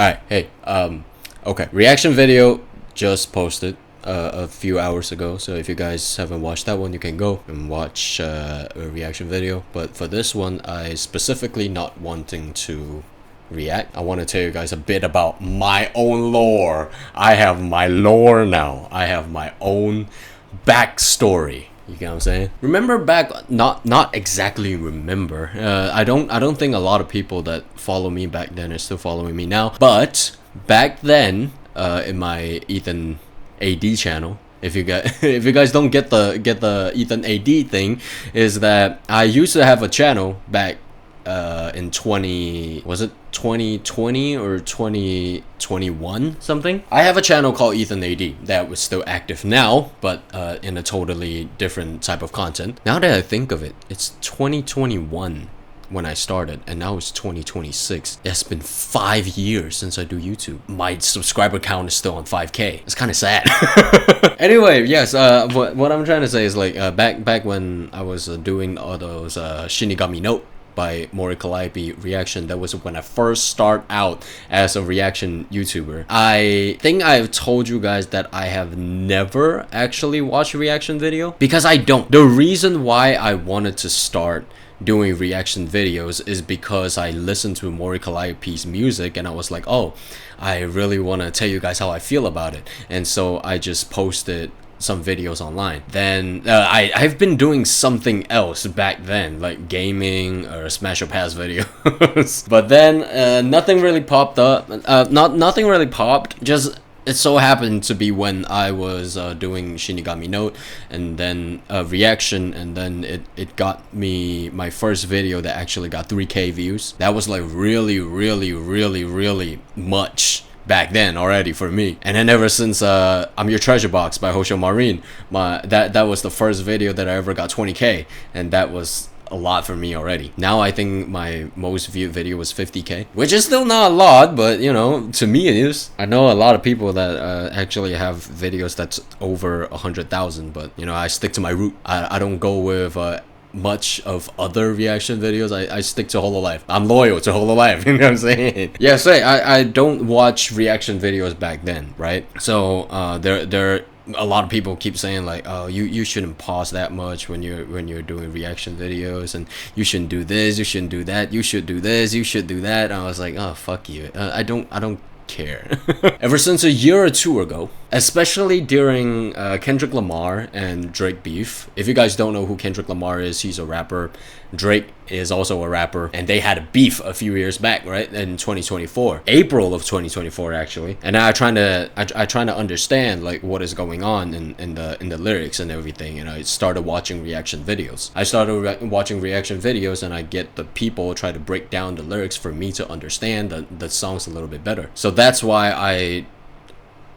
Alright, hey, okay. Reaction video just posted a few hours ago, so if you guys haven't watched that one, you can go and watch a reaction video. But for this one, I specifically not wanting to react. I want to tell you guys a bit about my own lore. I have my lore now. I have my own backstory. You get what I'm saying? Remember back, not exactly remember. I don't think a lot of people that follow me back then are still following me now. But back then, in my Ethan AD channel, if you guys don't get the Ethan AD thing, is that I used to have a channel back in 2020 or 2021 something. I have a channel called Ethan AD that was still active now, but in a totally different type of content. Now that I think of it, it's 2021 when I started, and now it's 2026. It's been 5 years since I do YouTube. My subscriber count is still on 5K. It's kind of sad. Anyway, yes, what I'm trying to say is like back when I was doing all those Shinigami Note by Mori Calliope reaction, that was when I first start out as a reaction YouTuber. I think I've told you guys that I have never actually watched a reaction video, because I don't. The reason why I wanted to start doing reaction videos is because I listened to Mori Calliope's music and I was like, oh, I really want to tell you guys how I feel about it. And so I just posted some videos online. Then I've been doing something else back then, like gaming or Smash or Pass videos. But then nothing really popped up. Nothing really popped. Just it so happened to be when I was doing Shinigami Note, and then a reaction, and then it got me my first video that actually got 3K views. That was like really much back then already for me. And then ever since I'm Your Treasure Box by Hosho Marine, that was the first video that I ever got 20K, and that was a lot for me already. Now I think my most viewed video was 50K, which is still not a lot, but you know, to me it is. I know a lot of people that actually have videos that's over 100,000, but you know, I stick to my root. I don't go with much of other reaction videos. I stick to Holo Life. I'm loyal to Holo Life. You know what I'm saying? Yeah, say I don't watch reaction videos back then, right? So there a lot of people keep saying like, oh, you shouldn't pause that much when you're doing reaction videos, and you shouldn't do this, you shouldn't do that, you should do this, you should do that. And I was like, oh, fuck you. I don't care. Ever since a year or two ago, especially during Kendrick Lamar and Drake beef. If you guys don't know who Kendrick Lamar is, he's a rapper. Drake is also a rapper, and they had a beef a few years back, right, in 2024, April of 2024 actually. And now I trying to understand like what is going on in the lyrics and everything, and I started watching reaction videos. Watching reaction videos, and I get the people try to break down the lyrics for me to understand the songs a little bit better. So that's why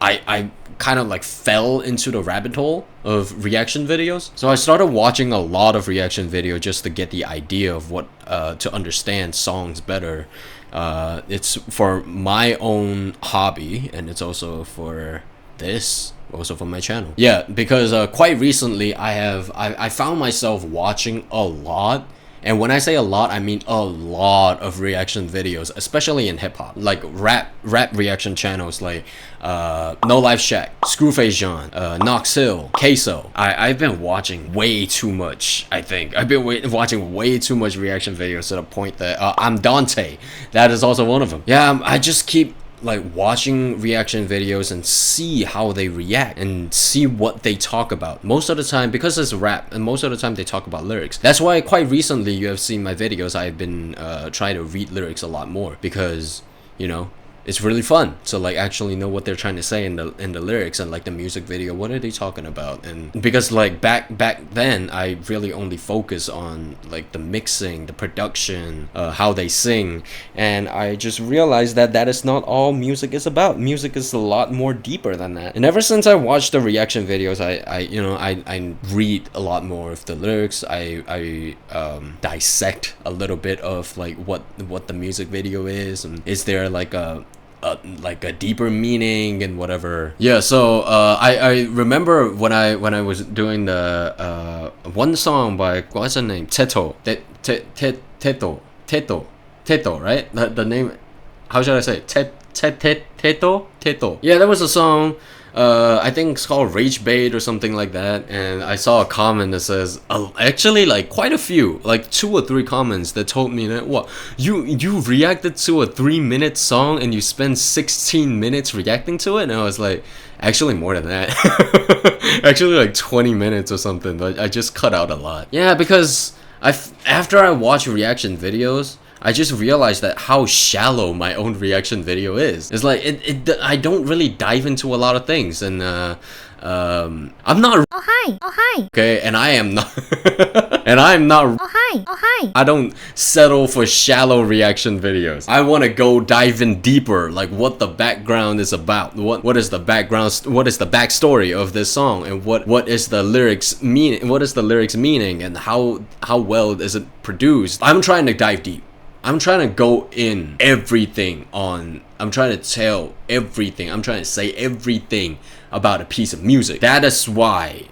I kind of like fell into the rabbit hole of reaction videos. So I started watching a lot of reaction video just to get the idea of what to understand songs better. It's for my own hobby, and it's also for this, also for my channel. Yeah, because quite recently I found myself watching a lot. And when I say a lot, I mean a lot of reaction videos, especially in hip-hop. Like rap reaction channels like No Life Shack, Screwface John, Knox Hill, Queso. I've been watching way too much, I think. I've been watching way too much reaction videos to the point that I'm Dante. That is also one of them. Yeah, I just keep like watching reaction videos and see how they react and see what they talk about. Most of the time, because it's rap, and most of the time they talk about lyrics. That's why quite recently you have seen my videos, I've been trying to read lyrics a lot more, because you know, it's really fun to like actually know what they're trying to say in the lyrics, and like the music video, what are they talking about. And because like back then I really only focus on like the mixing, the production, how they sing, and I just realized that is not all music is about. Music is a lot more deeper than that. And ever since I watched the reaction videos, I read a lot more of the lyrics. I dissect a little bit of like what the music video is, and is there like a deeper meaning and whatever. Yeah, so I remember when I was doing the one song by, what's the name, Teto, Teto, right? The name, how should I say it? Teto. Yeah, that was a song. I think it's called Rage Bait or something like that. And I saw a comment that says, actually, like quite a few, like 2 or 3 comments that told me that what you reacted to a 3-minute song and you spent 16 minutes reacting to it, and I was like, actually more than that. Actually, like 20 minutes or something. But I just cut out a lot. Yeah, because after I watch reaction videos, I just realized that how shallow my own reaction video is. It's like I don't really dive into a lot of things, and I'm not. Oh hi, oh hi. Okay, and I am not. And I'm not. Oh hi, oh hi. I don't settle for shallow reaction videos. I want to go dive in deeper, like what the background is about. What is the background? What is the backstory of this song, and what is the lyrics meaning? What is the lyrics meaning, and how well is it produced? I'm trying to dive deep. I'm trying to go in everything on. I'm trying to tell everything. I'm trying to say everything about a piece of music. That is why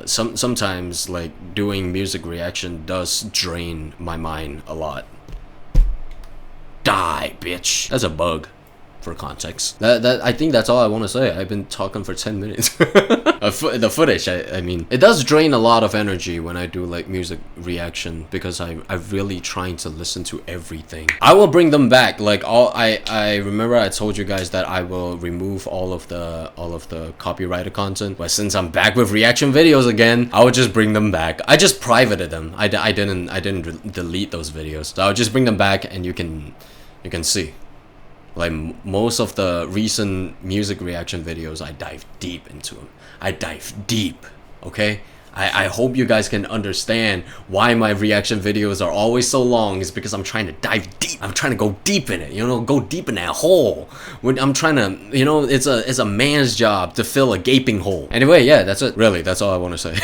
sometimes like doing music reaction does drain my mind a lot. Die, bitch. That's a bug. For context, that I think that's all I want to say. I've been talking for 10 minutes. The footage, I mean, it does drain a lot of energy when I do like music reaction, because I'm really trying to listen to everything. I will bring them back. Like I remember I told you guys that I will remove all of the copyrighted content, but since I'm back with reaction videos again, I will just bring them back. I just privated them. I didn't delete those videos, so I'll just bring them back, and you can see. Like most of the recent music reaction videos, I dive deep into them. I dive deep, okay? I hope you guys can understand why my reaction videos are always so long. Is because I'm trying to dive deep. I'm trying to go deep in it, you know, go deep in that hole. When I'm trying to, you know, it's a man's job to fill a gaping hole. Anyway, yeah, that's it. Really, that's all I want to say.